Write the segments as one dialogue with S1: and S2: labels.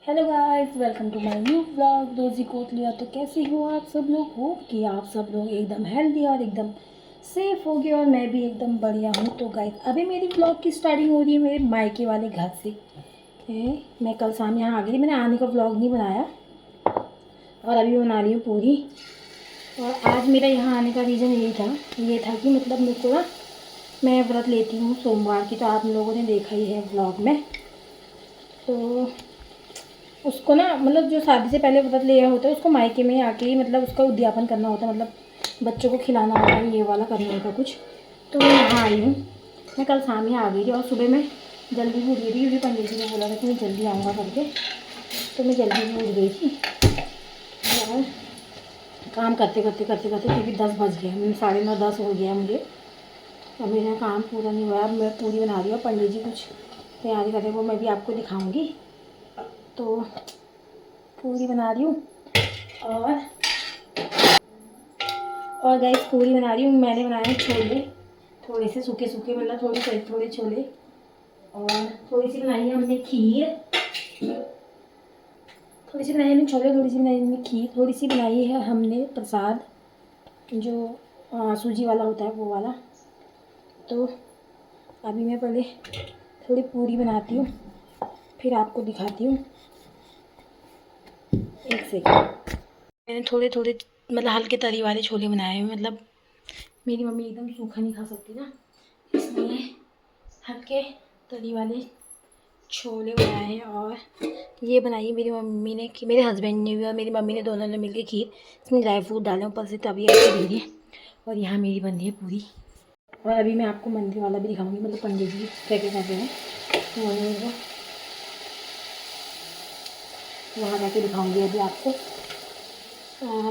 S1: Hello guys, welcome to my new vlog Rosy Kotliya. तो कैसे हो आप सब लोग? हो कि आप सब लोग एकदम हेल्दी और एकदम सेफ हो गए और मैं भी एकदम बढ़िया हूँ। तो गाइस, अभी मेरी व्लॉग की स्टार्टिंग हो रही है मेरे मायके वाले घर से। मैं कल शाम यहाँ आ गई थी, मैंने आने का व्लॉग नहीं बनाया और अभी बना रही हूँ पूरी। और आज मेरा यहाँ आने का रीज़न ये था कि मतलब मेरे को ना, मैं व्रत लेती हूँ सोमवार की, तो आप लोगों ने देखा ही है व्लॉग में। तो उसको ना, मतलब जो शादी से पहले व्रत लिया होता है उसको मायके में आके ही मतलब उसका उद्यापन करना होता है, मतलब बच्चों को खिलाना होता है, ये वाला करना होता है कुछ। तो मैं यहाँ आई हूँ, मैं कल शाम ही आ गई थी और सुबह मैं जल्दी भी उठ गई थी क्योंकि पंडित जी ने बोला था कि मैं जल्दी आऊँगा करके। तो मैं जल्दी भी उठ गई थी और काम करते करते करते करते क्योंकि 10 बज गया, मैं 9:30 हो गया मुझे। अब मेरा काम पूरा नहीं हुआ। अब मैं पूरी बना रही हूँ, पंडित जी कुछ तैयारी कर रहे हैं, वो मैं भी आपको दिखाऊँगी। तो पूरी बना रही हूँ और गैस पूरी बना रही हूँ। मैंने बनाए हैं छोले, थोड़े से सूखे सूखे, मतलब थोड़े छोले। और थोड़ी सी बनाई है हमने खीर, थोड़ी सी बनाई है हमने छोले, थोड़ी सी बनाई हमने खीर, थोड़ी सी बनाई है हमने प्रसाद जो सूजी वाला होता है वो वाला। तो अभी मैं पहले थोड़ी पूरी बनाती हूँ, फिर आपको दिखाती हूँ। एक सेकेंड। मैंने थोड़े थोड़े मतलब हल्के तरी वाले छोले बनाए हैं, मतलब मेरी मम्मी एकदम सूखा नहीं खा सकती ना, इसलिए हल्के तरी वाले छोले बनाए हैं। और ये बनाई मेरी मम्मी ने, कि मेरे हस्बैंड ने भी और मेरी मम्मी ने, दोनों ने मिलकर खीर। इसमें ड्राई फ्रूट डाले ऊपर से, तभी ऐसे दे रही है। और यहाँ मेरी बन रही है पूरी। और अभी मैं आपको मंदिर वाला भी दिखाऊंगी, मतलब पंडित जी क्या क्या कर रहे हैं, तो वहाँ जाके दिखाऊंगी अभी आपको।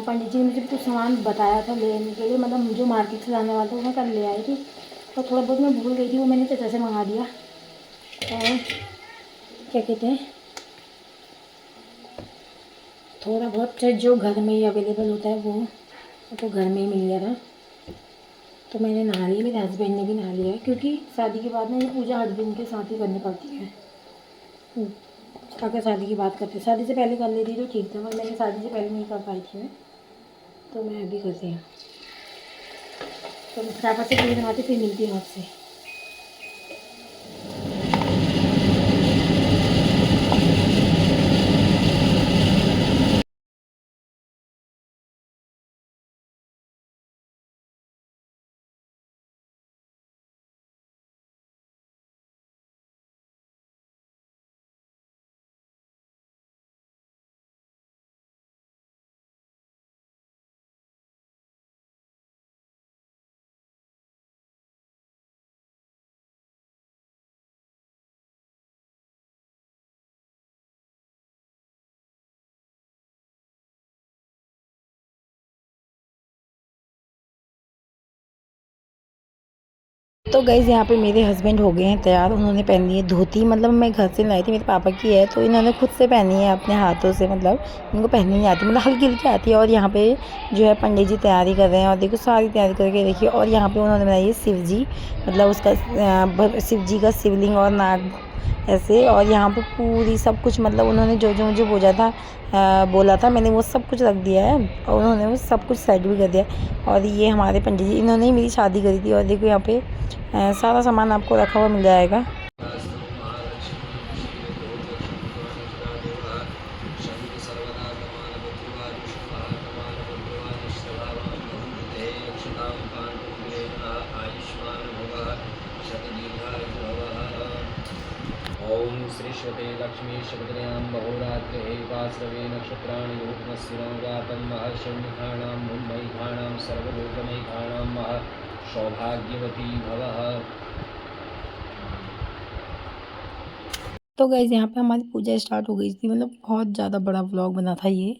S1: पंडित जी ने मुझे कुछ सामान बताया था लेने के लिए, मतलब जो मार्केट से लाने वाला था वो मैं कल ले आई थी, और थोड़ा बहुत मैं भूल गई थी, वो मैंने चाचा से मंगा दिया। और क्या कहते हैं, थोड़ा बहुत जो घर में ही अवेलेबल होता है वो तो घर में ही मिल गया था। तो मैंने नहा लिया, मेरे हस्बैंड ने भी नहा लिया है, क्योंकि शादी के बाद ना ये पूजा हस्बैंड के साथ ही करनी पड़ती है। अगर शादी की बात करते, शादी से पहले कर लेती तो ठीक था, पर मैंने शादी से पहले नहीं कर पाई थी मैं, तो मैं अभी करती हूँ। तो फटाफट से पूरी बनाती, फिर मिलती हूँ आपसे। तो गाइज़ यहाँ पे मेरे हस्बैंड हो गए हैं तैयार, उन्होंने पहन ली है धोती, मतलब मैं घर से लाई थी, मेरे पापा की है, तो इन्होंने खुद से पहनी है अपने हाथों से, मतलब इनको पहननी नहीं आती, मतलब हल्की हल्की आती है। और यहाँ पे जो है पंडित जी तैयारी कर रहे हैं, और देखो सारी तैयारी करके देखिए। और यहाँ पे उन्होंने बनाई है शिव जी, मतलब उसका शिव जी का शिवलिंग और नाग ऐसे। और यहाँ पे पूरी सब कुछ, मतलब उन्होंने जो जो मुझे बोला था मैंने वो सब कुछ रख दिया है, और उन्होंने वो सब कुछ सेट भी कर दिया। और ये हमारे पंडित जी, इन्होंने ही मेरी शादी करी थी। और देखो यहाँ पे सारा सामान आपको रखा हुआ मिल जाएगा।
S2: ओम श्री श्वते लक्ष्मी शब्दयां बहुरात्रे वासवे नक्षत्राणि योगमस्थिरंगातं महर्षिर्निखाणां मुम्बैखाणां सर्वलोकमैखाणां मह सौभाग्यवती भवः।
S1: तो गाइज़ यहाँ पे हमारी पूजा स्टार्ट हो गई थी, मतलब बहुत ज़्यादा बड़ा व्लॉग बना था ये।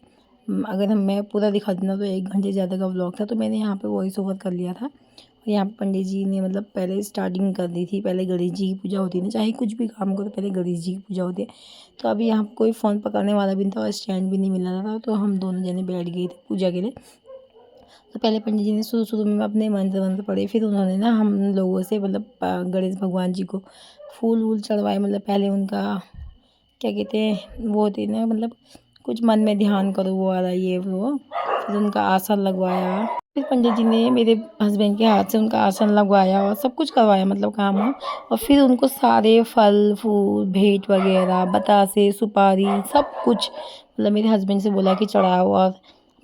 S1: अगर मैं पूरा दिखा देना तो 1 घंटे ज़्यादा का व्लॉग था, तो मैंने यहाँ पे वॉइस ओवर कर लिया था। और यहाँ पे पंडित जी ने मतलब पहले स्टार्टिंग कर दी थी, पहले गणेश जी की पूजा होती है ना, चाहे कुछ भी काम करो पहले गणेश जी की पूजा होती है। तो अभी यहाँ कोई फ़ोन पकड़ने वाला भी नहीं था और स्टैंड भी नहीं मिल रहा था, तो हम दोनों जने बैठ गए थे पूजा के लिए। तो पहले पंडित जी ने शुरू शुरू में अपने मंत्र वंत्र पढ़े, फिर उन्होंने ना हम लोगों से मतलब गणेश भगवान जी को फूल वूल चढ़वाए, मतलब पहले उनका क्या कहते हैं वो होती है ना, मतलब कुछ मन में ध्यान करो वो वाला, ये वो। फिर उनका आसन लगवाया, फिर पंडित जी ने मेरे हस्बैंड के हाथ से उनका आसन लगवाया और सब कुछ करवाया, मतलब काम वाम। और फिर उनको सारे फल फूल भेंट वगैरह, बतासे, सुपारी, सब कुछ, मतलब मेरे हस्बैंड से बोला कि चढ़ाओ। और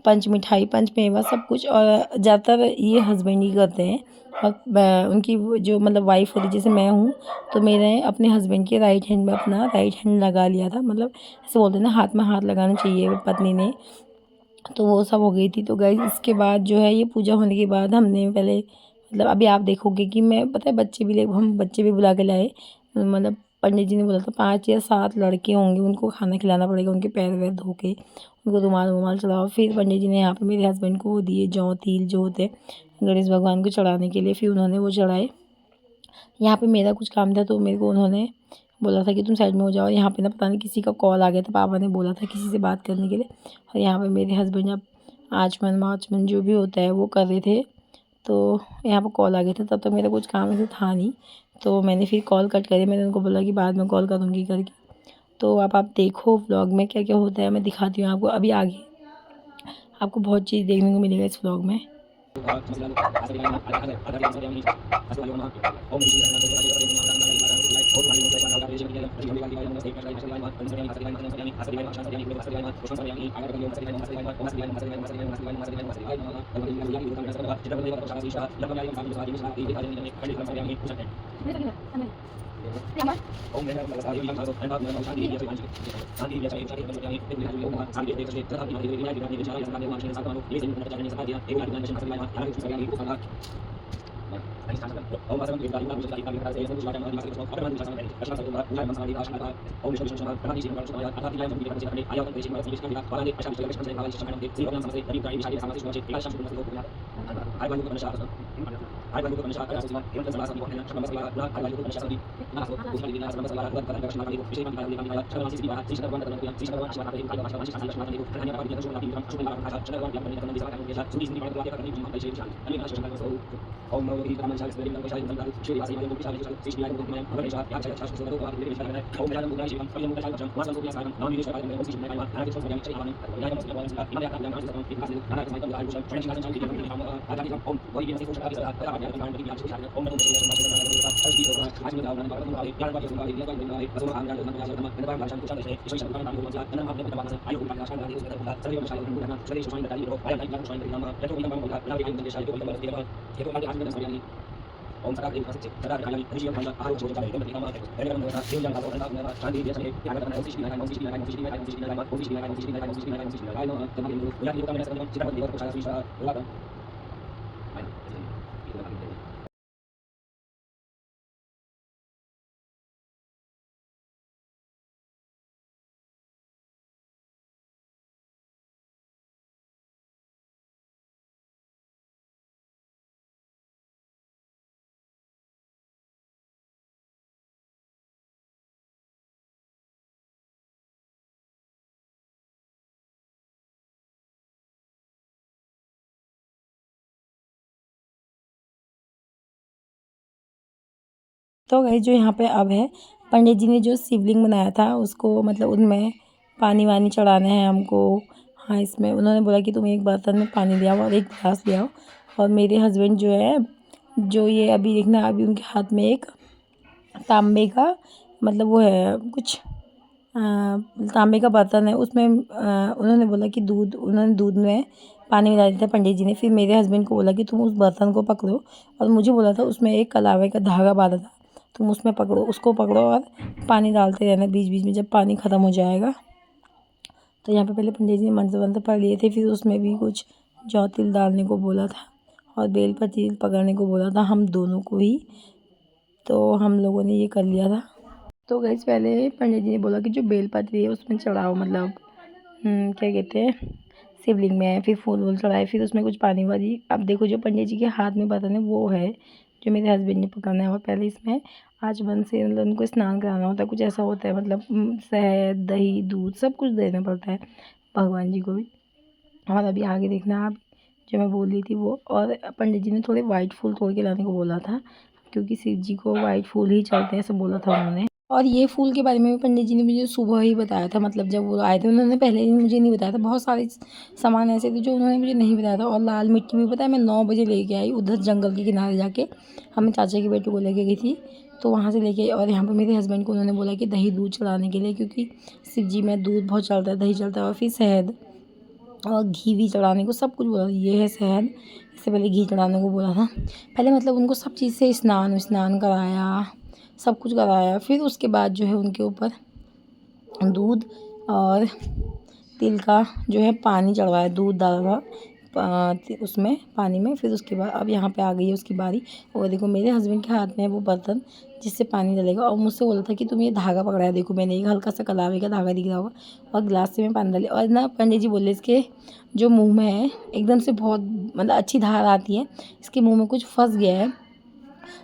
S1: पंच मिठाई, पंच मेवा, सब कुछ। और ज़्यादातर ये हस्बैंड ही करते हैं। और उनकी जो मतलब वाइफ होती, जैसे मैं हूँ, तो मैंने अपने हस्बैंड के राइट हैंड में अपना राइट हैंड लगा लिया था, मतलब ऐसे बोलते हैं ना, हाथ में हाथ लगाना चाहिए पत्नी ने। तो वो सब हो गई थी। तो गाइस इसके बाद जो है, ये पूजा होने के बाद हमने पहले, मतलब अभी आप देखोगे कि मैं, पता है बच्चे भी ले, हम बच्चे भी बुला के लाए। मतलब पंडित जी ने बोला था 5 या 7 लड़के होंगे, उनको खाना खिलाना पड़ेगा, उनके पैर वैर धो के, उनको रुमाल वुमाल चढ़ाओ। फिर पंडित जी ने यहाँ पे मेरे हस्बैंड को वो दिए जौ तिल जो होते हैं गणेश भगवान को चढ़ाने के लिए। फिर उन्होंने वो चढ़ाए। यहाँ पे मेरा कुछ काम था, तो मेरे को उन्होंने बोला था कि तुम साइड में हो जाओ। यहाँ पे ना पता नहीं किसी का कॉल आ गया था, पापा ने बोला था किसी से बात करने के लिए। और यहाँ पे मेरे हस्बैंड अब आचमन वाचमन जो भी होता है वो कर रहे थे। तो यहाँ पर कॉल आ गया था, तब तक मेरा कुछ काम ऐसे था नहीं। तो मैंने फिर कॉल कट करी, मैंने उनको बोला कि बाद में कॉल करूँगी करके। तो अब आप देखो व्लॉग में क्या क्या होता है, मैं दिखाती हूँ आपको। अभी आगे आपको बहुत चीज़ देखने को मिलेगा इस व्लॉग में। तो गाइस जो यहाँ पे अब है, पंडित जी ने जो शिवलिंग बनाया था उसको, मतलब उनमें पानी वानी चढ़ाना है हमको। हाँ, इसमें उन्होंने बोला कि तुम एक बर्तन में पानी ले आओ और एक गिलास ले आओ। और मेरे हस्बैंड जो है, जो ये अभी देखना, अभी उनके हाथ में एक तांबे का, मतलब वो है कुछ तांबे का बर्तन है, उसमें उन्होंने बोला कि उन्होंने दूध में पानी मिला दिया था पंडित जी ने। फिर मेरे हस्बैंड को बोला कि तुम उस बर्तन को पकड़ो, और मुझे बोला था उसमें एक कलावे का धागा बांधा था, तुम उसमें पकड़ो, उसको पकड़ो और पानी डालते रहना बीच बीच में, जब पानी ख़त्म हो जाएगा। तो यहाँ पे पहले पंडित जी ने मंत्र वंत्र पढ़ लिए थे, फिर उसमें भी कुछ जौ तिल डालने को बोला था और बेलपत्र पकड़ने को बोला था हम दोनों को ही। तो हम लोगों ने ये कर लिया था। तो गाइस पहले पंडित जी ने बोला कि जो बेलपत्र है उसमें चढ़ाओ, मतलब क्या कहते हैं, शिवलिंग में। फिर फूल वूल चढ़ाए, फिर उसमें कुछ पानी वाली। अब देखो जो पंडित जी के हाथ में बर्तन है वो है जो मेरे हस्बैंड ने पकड़ना है। और पहले इसमें आचमन से मतलब उनको स्नान कराना होता है, कुछ ऐसा होता है, मतलब शहद दही दूध सब कुछ देना पड़ता है भगवान जी को भी। और अभी आगे देखना आप, जो मैं बोल रही थी वो। और पंडित जी ने थोड़े वाइट फूल तोड़ के लाने को बोला था, क्योंकि शिव जी को वाइट फूल ही चढ़ते हैं, ऐसा बोला था उन्होंने। और ये फूल के बारे में भी पंडित जी ने मुझे सुबह ही बताया था, मतलब जब वो आए थे उन्होंने पहले ही मुझे नहीं बताया था। बहुत सारे सामान ऐसे थे जो उन्होंने मुझे नहीं बताया था। और लाल मिट्टी भी पता है मैं 9 बजे लेके आई उधर जंगल के किनारे जाके, हम चाचा के बेटे को लेके गई थी, तो वहाँ से लेके आई। और यहाँ पर मेरे हस्बैंड को उन्होंने बोला कि दही दूध चढ़ाने के लिए, क्योंकि शिव जी में दूध बहुत चलता है, दही चलता है, और फिर शहद और घी भी चढ़ाने को, सब कुछ बोला। ये है शहद, इससे पहले घी चढ़ाने को बोला था। पहले मतलब उनको सब चीज़ से स्नान कराया, सब कुछ कराया। फिर उसके बाद जो है उनके ऊपर दूध और तिल का जो है पानी चढ़वाया, दूध डाला उसमें पानी में। फिर उसके बाद अब यहाँ पे आ गई है उसकी बारी। और देखो मेरे हस्बैंड के हाथ में है वो बर्तन जिससे पानी डलेगा, और मुझसे बोला था कि तुम ये धागा पकड़ाया। देखो मैंने एक हल्का सा कलावे का धागा दिख रहा होगा, और गिलास से मैं पानी डाली। और ना पंडित जी बोले इसके जो मुँह में है एकदम से बहुत मतलब अच्छी धार आती है, इसके मुँह में कुछ फंस गया है।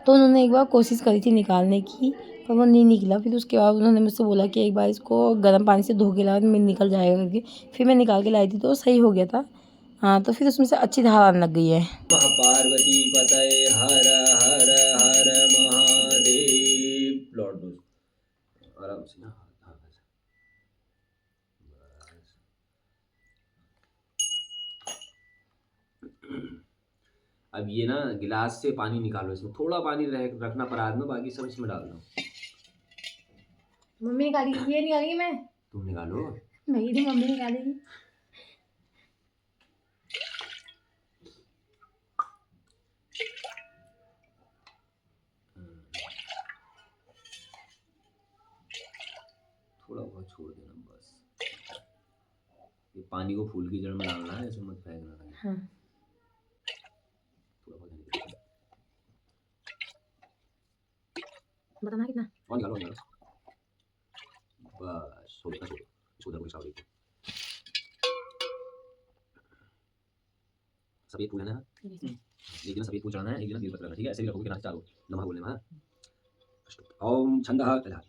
S1: तो उन्होंने एक बार कोशिश करी थी निकालने की, पर वो नहीं निकला। फिर उसके बाद उन्होंने मुझसे बोला कि एक बार इसको गर्म पानी से धो के लाओ, मैं निकल जाएगा करके। फिर मैं निकाल के लाई थी तो सही हो गया था। हाँ, तो फिर उसमें से अच्छी धार आने लग गई है।
S2: पार्वती पतये हर हर हर महादेव। लौट दो आराम से ना। हाँ, बस। अब ये ना गिलास से पानी निकालो, इसमें थोड़ा पानी रखना परात में, बाकी सब इसमें डाल दो।
S1: मम्मी निकालेगी, ये निकालेगी मैं,
S2: तुम निकालो।
S1: नहीं थी मम्मी निकालेगी।
S2: थोड़ा बहुत छोड़ देना बस। ये पानी को फूल की जड़ में डालना है, ऐसे मत फेंकना है।
S1: हाँ।
S2: थोड़ा बहुत निकालो।
S1: बताना कितना?
S2: और निकालो निकालो। बस छोड़ छोड़ इसको उधर को देखो। सफेद फूल है ना, एक दिन सफेद फूल चढ़ाना है, एक दिन बेलपत्र रखना, ठीक है? ऐसे ही रखोगे ना चारों नमः बोलने में। हाँ, ओम छंदः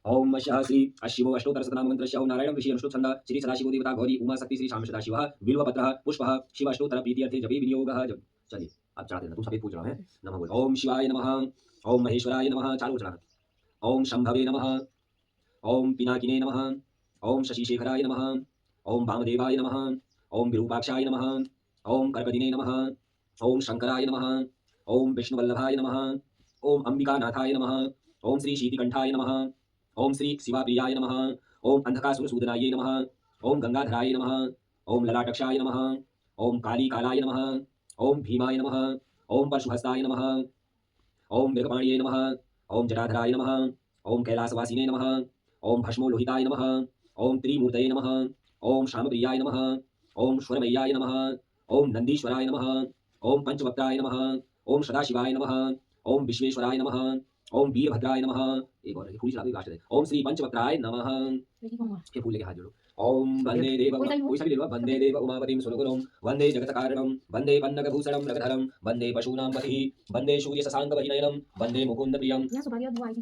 S2: ओम वशः श्री अशिवो अष्टोत्तर शतनाम मंत्रस्य ओम नारायण ऋषि अनुष्ठुप छंद श्री सदाशिवो देवता गौरी उमा शक्ति श्री शाम सदाशिवः बिल्वपत्रः पुष्पः शिव अष्टोत्तर प्रीत्यर्थे जपे विनियोगः। जब चलिए अब चढ़ा देना, तुम सफेद फूल चढ़ाओ है। नमः बोल। ओम शिवाय नमः, ओम महेश्वराय नमः, चारों चढ़ाना। ओम शंभवे नमः, ओम पिनाकिने नमः, ओम शशिशेखराय नमः, ओम वामदेवाय नमः, ओम विरूपाक्षाय नमः, ओम कर्कदिने नमः, ओम शंकराय नमः, ओम विष्णुवल्लभाय नमः, ओम अंबिकानाथाय नमः, ओम श्री शीतिकंठाय नमः, ओम श्री शिवाप्रियाय नमः, ओम अंधकासुरसूदनाय नमः, ओम गंगाधराय नमः, ओम ललाटक्षाय नमः, ओम कालीकालाय नमः, ओम भीमाय नमः, ओम परशुहस्ताय नमः, ओम मृगपाणिये नमः, ओम जटाधराय नमः, ओम कैलासवासिने नमः, ओम भस्मोलोहिताय नमः, ओम त्रिमूर्तये नमः, ओम श्यामप्रियाय नमः, ओम श्वरमय्याय नमः, ओम नंदीश्वराय नमः, ओम पंचवक्त्राय नमः, ओम सदाशिवाय नमः, ओम विश्वेश्वराय नमः, ओम वीरभद्राय नमः। एक और फूल चढ़ा दो लास्ट में। ओम श्री पंचवक्त्राय नमः। ये फूल लेके हाथ जोड़ो। ओम वंदे देव, कोई सा भी ले लो। वंदे देव उमापतिं सुरगुरुं, वंदे जगत्कारणं, वंदे पन्नगभूषणं रघुधरं, वंदे पशूनां पतिः, वंदे सूर्यशशाङ्कवहिनयनं, वंदे मुकुन्दप्रियं,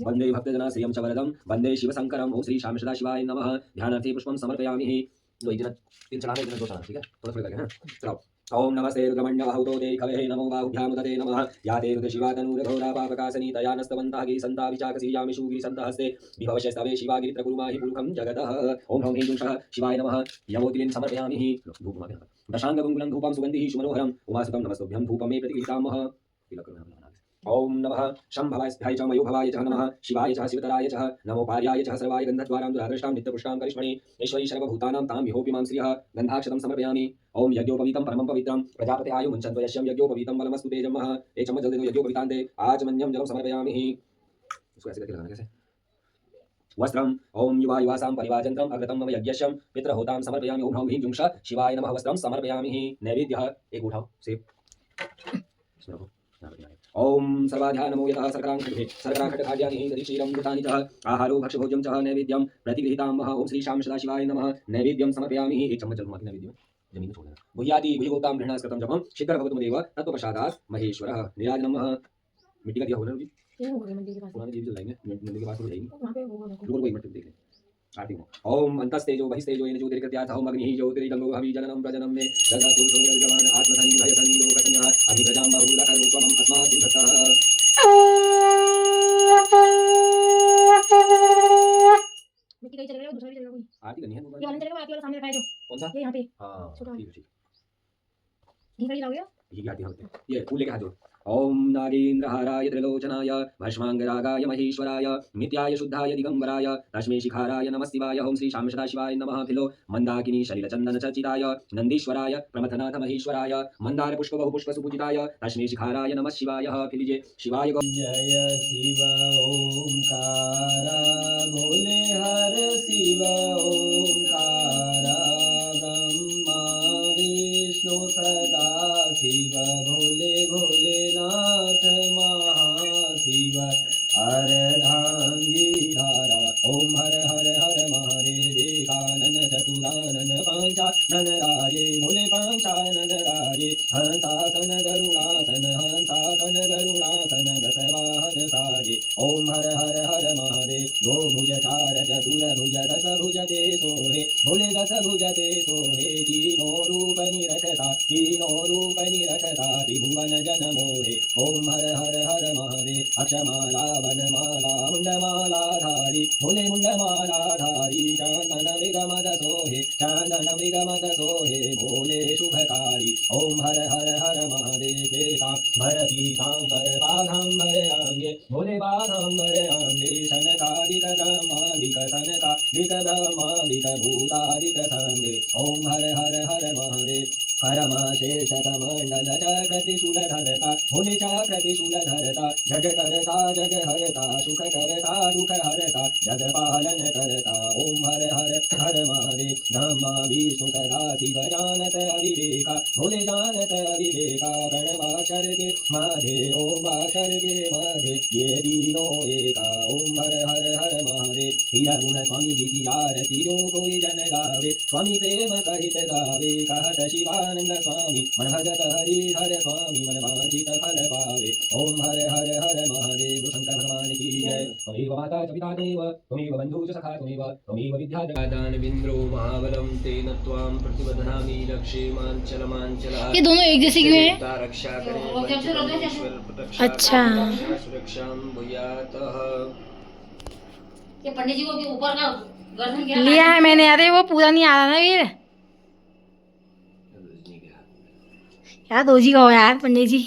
S2: वंदे भक्तजनाश्रियं च वरदं, वंदे शिवशङ्करं। ओम श्री श्याम सदाशिवाय नमः। ध्यानार्थे पुष्पं समर्पयामि। तो एक दिन तीन चढ़ाना, एक दिन दो चढ़ाना, ठीक है? थोड़ा थोड़ा करके। हाँ चलाओ। ओम नमस्ते रुद्रमण्यवहुतो ते कवेः नमो बाहुभ्यां उदते नमः। या ते रुद्रशिवा तनूरघोरा पापकासनी तया नस्तवन्तः गिरिसन्ता विचाकसीयामिषु गिरिसन्तहस्ते विभवशस्तवे शिवा गिरित्रकुरुमाहि पुरुखं जगतः। ओम ह्रौं ह्रीं दुंशः शिवाय नमः। यमोतिलिं समर्पयामि। धूपमापि दशाङ्गकुङ्कुलं धूपं सुगन्धिः सुमनोहरम् उमासुतं नमस्तुभ्यं धूपं मे प्रतिगृहीतामः। ओम नमः शंभवाय च मयोभवाय च नमः। शिवाय च शिवतराय च नमो पार्याय च सर्वाय गन्धद्वारां दुरादृष्टां नित्यपुष्टां करिष्मणि ईश्वरी सर्वभूतानां तां विहोपि मां श्रियः गन्धाक्षतं समर्पयामि। ओम यज्ञोपवीतं परमं पवित्रं प्रजापते आयु मुञ्चन्तो यस्यं यज्ञोपवीतं बलमस्तु तेजमः। एक चम्मच जल दे दो यज्ञोपवीतान्ते आचमन्यं जलं समर्पयामि। इसको ऐसे करके लगाना कैसे? वस्त्रम ओम युवा युवासां परिवाजन्त्रम अग्रतम मम यज्ञस्यं पितृहोतां समर्पयामि। ओम ह्रौं ह्रीं जुंश शिवाय नमः। वस्त्रम समर्पयामि। नैवेद्यः एक उठाओ सेब इसमें रखो। ओम सर्वाध्या नमो यतः सर्कराखड्खाद्यानि दधि क्षीरं घृतानि च आहारो भक्ष्यभोज्यं च नैवेद्यं प्रतिगृहीतामः। ओम श्री श्याम सदाशिवाय नमः। नैवेद्यं समर्पयामि। एक चम्मच जल घुमा के नैवेद्य में जमीन में छोड़ देना। भूयाति भुजगोप्तां गृह्णास्कृतं जपं शीघ्र भवतुमदेव तत्त्वप्रसादात् महेश्वरः। नीराजनमः। मिट्टी का दिया होगा ना जी?
S1: ये हो गया मंदिर के पास।
S2: पुराने जीव जलाएंगे, मंदिर के पास हो जाएगी।
S1: वहां पे होगा देखो।
S2: रुको एक मिनट देख ले। आरती हो। ओम अंतस्तेजो बहिस्तेजो येन ज्योतिर्गत्यात् ओम अग्निः ज्योतिर्गंगो हवि जननं प्रजनं मे ददातु सूर्यविजवान आत्मधनी भयसनी लोकसंयः अभिप्रजां बहुलकरुत्वमं अस्मात् सिद्धतः।
S1: आरती कहीं चले गए, दूसरा भी चलेगा कोई।
S2: आरती करनी है
S1: ये वाला चलेगा, आरती वाला सामने रखा है जो,
S2: कौन सा?
S1: ये यहाँ पे
S2: हाँ
S1: छोटा वाला।
S2: ठीक है ठीक
S1: घी कहीं लाओगे?
S2: घी की आरती हाँ होती है। ये फूल लेके हाथ जोड़। ओम नागेन्द्रहाराय त्रिलोचनाय भस्मांगरागाय महेश्वराय नित्याय शुद्धाय दिगंबराय तस्मै शिखाराय नमः शिवाय ओम श्री श्याम सदाशिवाय नमः फिलो मंदाकिनी सलिलचंदन चर्चिताय नंदीश्वराय प्रमथनाथ महेश्वराय मंदार पुष्प बहुपुष्प सुपूजिताय तस्मै शिखाराय नमः शिवाय फिलिजे शिवाय जय शिव ओंकारा भोले हर शिव ओंकारा ब्रह्मा विष्णु सदा शिव भोले भोलेनाथ महाशिव अर्धांगी धारा ओम हर हर हर महादेवेकानन चतुरानन पांचानन राजे भोले पांचानन राजे हंसासन गरुणासन दशवाहन साजे ओम हर हर हर महादेव गोभुज चार चतुर्भुज दस भुज ते सोहे भोले दस भुज ते सोहे तीनों रूप निरखता त्रिभुवन जन मोहे ओम हर हर हर महादेव अक्षमाला वनमाला मुंडमाला धारी भोले मुंडमाला धारी चांदन विगमद सोहे भोले शुभकारी ओम हर हर हर महादेव पीतांबर पाघांबर आंगे भोले पाघांबर आंगे शनकादिक ब्रह्मादिक ब्रह्मादिक भूतादिक संगे ओम हर हर हर महादेव परमाशेष कमंडल चक्रत्रिशूल धरता भोले चक्रत्रिशूल धरता जग करता जग हरता सुख करता दुख हरता जग पालन करता ओम हर हर हर महादेव ब्रह्मा विष्णु सदा शिव जानत अविवेका भोले जानत अविवेका प्रणवाक्षर के माधे ओम अक्षर के माधे ये तीनों एका ओम हर हर हर महादेव तीर गुण स्वामी जी की आरती जो कोई जन गावे स्वामी प्रेम सहित गावे कहत शिवानंद स्वामी मन भगत हरि हर स्वामी मन वांछित फल पावे ओम हर हर हर महादेव शंकर भगवान की जय त्वमेव माता च पिता देव त्वमेव बन्धु च सखा त्वमेव विद्या दानविन्द्रो महाबलं तेन त्वां प्रतिबध्नामि लक्ष्ये माञ्चलमाञ्चलः
S1: ये दोनों एक जैसे क्यों हैं?
S2: रक्षा करें
S1: अच्छा
S2: सुरक्षां भूयातः।
S3: ये पंडित जी को ऊपर का गर्दन गिरा
S1: लिया है मैंने। अरे वो पूरा नहीं आ रहा ना वीर यार। रोजी का हो यार पंडित जी।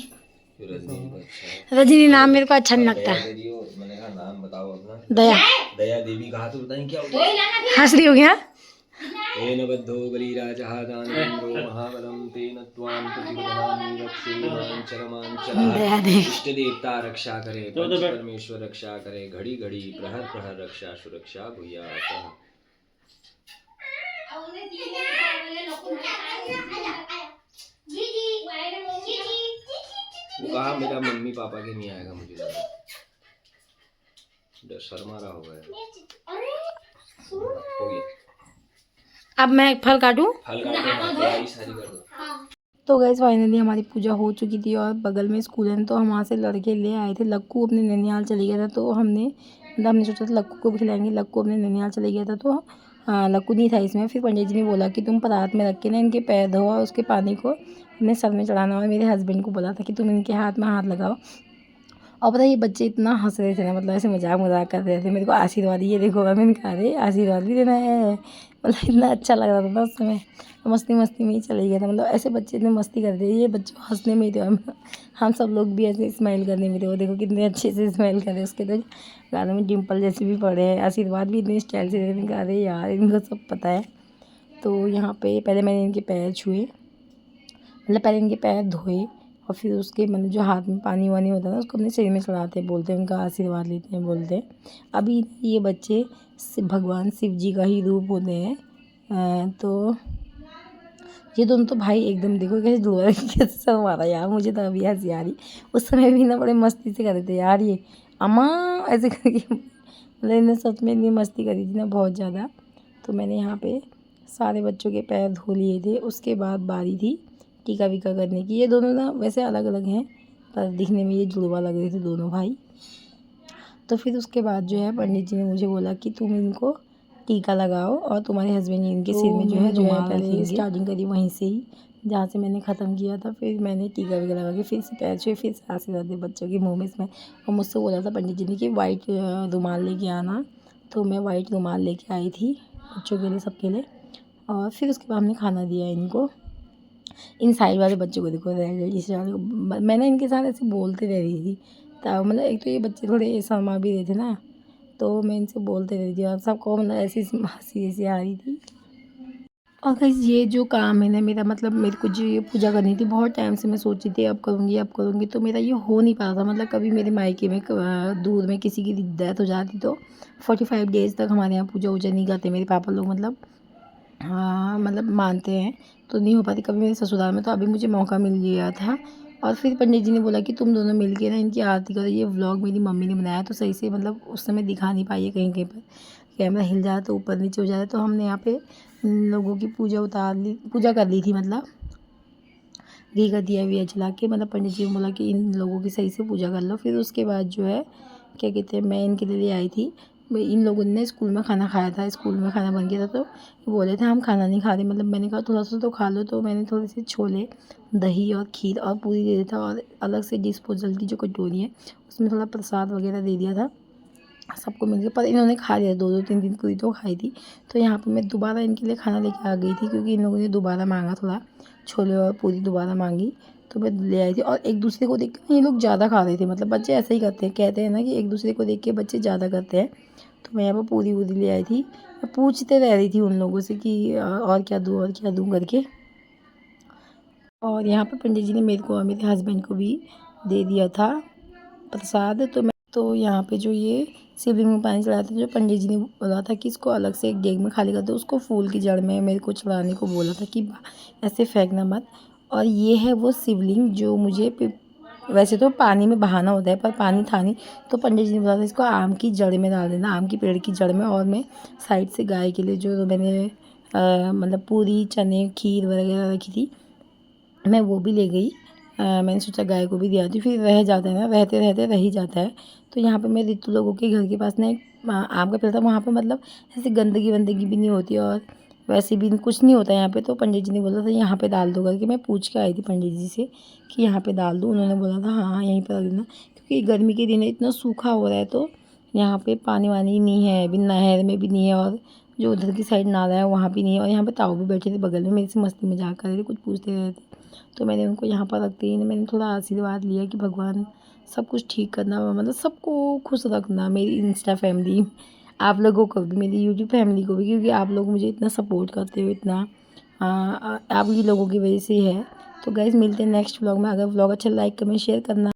S1: रजनी नाम मेरे को अच्छा नहीं लगता।
S2: मैंने कहा नाम बताओ अपना।
S1: दया
S2: दया देवी कहा तो बताएं क्या
S3: तो ही लाना फिर
S1: हंस रही हो गया।
S2: तेन बद्धो बलिराजः दानवेन्द्रो महाबलं तेन त्वां प्रतिबध्नामि लक्ष्ये माञ्चलमाञ्चलः।
S1: दया देवी
S2: इष्ट देवता रक्षा करे पंच परमेश्वर रक्षा करे घड़ी घड़ी प्रहर प्रहर रक्षा सुरक्षा भूयातः। वो कहा मेरा मम्मी पापा के नहीं आएगा मुझे लगा शर्मा रहा होगा हो गया।
S1: अब मैं फल काटूं।
S2: फल काटो तैयारी सारी कर दो।
S1: तो गैस फाइनली हमारी पूजा हो चुकी थी और बगल में स्कूल है तो हम वहाँ से लड़के ले आए थे। लक्कू अपने नैनीहाल चले गया था तो हमने सोचा था लक्कू को भी खिलाएंगे। लक्कू अपने नैनीहाल चले गया था तो लक्कू नहीं था इसमें। फिर पंडित जी ने बोला कि तुम परात में रख के ना इनके पैर धो और उसके पानी को अपने सर में चढ़ाना। और मेरे हस्बैंड को बोला था कि तुम इनके हाथ में हाथ लगाओ। और पता है ये बच्चे इतना हंस रहे थे ना, मतलब ऐसे मजाक कर रहे थे। मेरे को आशीर्वाद ये देखो मैंने कहा अरे आशीर्वाद भी देना है। मतलब इतना अच्छा लग रहा था ना उस समय। मस्ती में ही चले गया था। मतलब ऐसे बच्चे इतने मस्ती करते थे। ये बच्चे हंसने में ही थे। हम सब लोग भी ऐसे स्माइल करने में थे। वो देखो कितने अच्छे से स्माइल कर रहे। उसके तो गालों में डिम्पल जैसे भी पड़े हैं। आशीर्वाद भी इतने स्टाइल से दे रहे थे। अरे यार इनको सब पता है। तो यहाँ पे पहले मैंने इनके पैर छुए, मतलब पहले इनके पैर धोए और फिर उसके मतलब जो हाथ में पानी वानी होता है ना उसको अपने शरीर में चढ़ाते हैं, बोलते हैं उनका आशीर्वाद लेते हैं, बोलते हैं। अभी ये बच्चे भगवान शिव जी का ही रूप होते हैं। तो ये दोनों तो भाई एकदम देखो कैसे जुड़ा कैसे सब मारा यार। मुझे तो अभी हंसी आ रही। उस समय भी ना बड़े मस्ती से कर रहे थे यार ये अम्मा ऐसे करके। मतलब इन्हें सच में इतनी मस्ती करी थी ना बहुत ज़्यादा। तो मैंने यहाँ पे सारे बच्चों के पैर धो लिए थे। उसके बाद बारी थी टीका वीका करने की। ये दोनों ना वैसे अलग अलग हैं पर दिखने में ये जुड़वा लग रहे थे दोनों भाई। तो फिर उसके बाद जो है पंडित जी ने मुझे बोला कि तुम इनको टीका लगाओ और तुम्हारे हस्बैंड जी इनके सिर में जो है पहले स्टार्टिंग करी वहीं से ही जहाँ से मैंने ख़त्म किया था। फिर मैंने टीका वीका लगा के फिर से पैर छुए, फिर से आशीर्वाद दे बच्चों के मुँह में इसमें। और मुझसे बोला था पंडित जी ने कि वाइट रुमाल लेके आना तो मैं वाइट रुमाल लेके आई थी बच्चों के लिए, सबके लिए। और फिर उसके बाद हमने खाना दिया इनको। इन साइड वाले बच्चों को देखो, रेड रेड इस वाले को मैं ना इनके साथ ऐसे बोलते रह रही थी। तो मतलब एक तो ये बच्चे थोड़े शर्मा भी रहे थे ना, तो मैं इनसे बोलते रह रही थी और सबको मतलब ऐसी हंसी ऐसी आ रही थी। और गाइस ये जो काम है ना मेरा, मतलब मेरे को जो ये पूजा करनी थी, बहुत टाइम से मैं सोची थी अब करूँगी, तो मेरा ये हो नहीं पा रहा था। मतलब कभी मेरे मायके में दूर में किसी की डेथ हो जाती तो 45 डेज़ तक हमारे यहाँ पूजा वूजा नहीं करते मेरे पापा लोग, मतलब हाँ मतलब मानते हैं, तो नहीं हो पाती कभी मेरे ससुराल में। तो अभी मुझे मौका मिल गया था और फिर पंडित जी ने बोला कि तुम दोनों मिल के ना इनकी आरती करो। ये व्लॉग मेरी मम्मी ने बनाया, तो सही से मतलब उस समय दिखा नहीं पाई है, कहीं कहीं पर कैमरा हिल जा रहा तो ऊपर नीचे हो जा रहा है। तो हमने यहाँ पे इन लोगों की पूजा कर ली थी, मतलब घी का दिया विया जला के। मतलब पंडित जी ने बोला कि इन लोगों की सही से पूजा कर लो। फिर उसके बाद जो है क्या कहते हैं, मैं इनके लिए आई थी। इन लोगों ने स्कूल में खाना खाया था, स्कूल में खाना बन गया था, तो ये बोले थे हम खाना नहीं खा रहे। मतलब मैंने कहा थोड़ा सा तो खा लो, तो मैंने थोड़े से छोले, दही और खीर और पूरी दे दिया था, और अलग से डिस्पोजल की जो कटोरी है उसमें थोड़ा प्रसाद वगैरह दे दिया था सबको मिल गया। पर इन्होंने खा लिया, 2-2 3 पूरी तो खाई थी। तो यहाँ पे मैं दोबारा इनके लिए खाना लेके आ गई थी, क्योंकि इन लोगों ने दोबारा मांगा, थोड़ा छोले और पूरी दोबारा मांगी, तो मैं ले आई थी। और एक दूसरे को देख के ये लोग ज़्यादा खा रहे थे, मतलब बच्चे ऐसे ही करते हैं, कहते हैं ना कि एक दूसरे को देख के बच्चे ज़्यादा करते हैं। तो मैं यहाँ पर पूरी वूरी ले आई थी। मैं पूछते रह रही थी उन लोगों से कि और क्या दूँ करके। और यहाँ पर पंडित जी ने मेरे को और मेरे हस्बैंड को भी दे दिया था प्रसाद। तो यहाँ पे जो ये शिवलिंग में पानी चढ़ाया था, जो पंडित जी ने बोला था कि इसको अलग से एक डेग में खाली कर दो, उसको फूल की जड़ में मेरे को चढ़ाने को बोला था कि ऐसे फेंकना मत। और ये है वो शिवलिंग जो मुझे वैसे तो पानी में बहाना होता है, पर पानी था नहीं, तो पंडित जी ने बोला था इसको आम की जड़ में डाल देना, आम की पेड़ की जड़ में। और मैं साइड से गाय के लिए जो मैंने मतलब पूरी चने खीर वगैरह रखी थी, मैं वो भी ले गई। मैंने सोचा गाय को भी दिया थी, फिर रह जाता है ना, रहते रहते रह ही जाता है। तो यहाँ पे मैं रितु लोगों के घर के पास ना एक आम का पेड़ था, वहाँ पे मतलब ऐसे गंदगी वंदगी भी नहीं होती और वैसे भी कुछ नहीं होता यहाँ पे। तो पंडित जी ने बोला था यहाँ पे डाल दो करके। मैं पूछ के आई थी पंडित जी से कि यहाँ पे डाल दूँ, उन्होंने बोला था हाँ हाँ यहीं पर रख देना, क्योंकि गर्मी के दिन इतना सूखा हो रहा है, तो यहाँ पे पानी वानी नहीं है, अभी नहर में भी नहीं है, और जो उधर की साइड नाला है वहाँ भी नहीं है। और यहाँ पे ताऊ भी बैठे थे बगल में, मेरे से मस्ती मजाक कर रहे थे, कुछ पूछते रहे थे। तो मैंने उनको यहाँ पर रखते ही मैंने थोड़ा आशीर्वाद लिया कि भगवान सब कुछ ठीक करना, मतलब सबको खुश रखना, मेरी इंस्टा फैमिली, आप लोगों को भी, मेरी यूट्यूब फैमिली को भी, क्योंकि आप लोग मुझे इतना सपोर्ट करते हो, इतना आप ही लोगों की वजह से है। तो गाइज़ मिलते हैं नेक्स्ट व्लॉग में। अगर व्लॉग अच्छा लाइक कमेंट शेयर करना।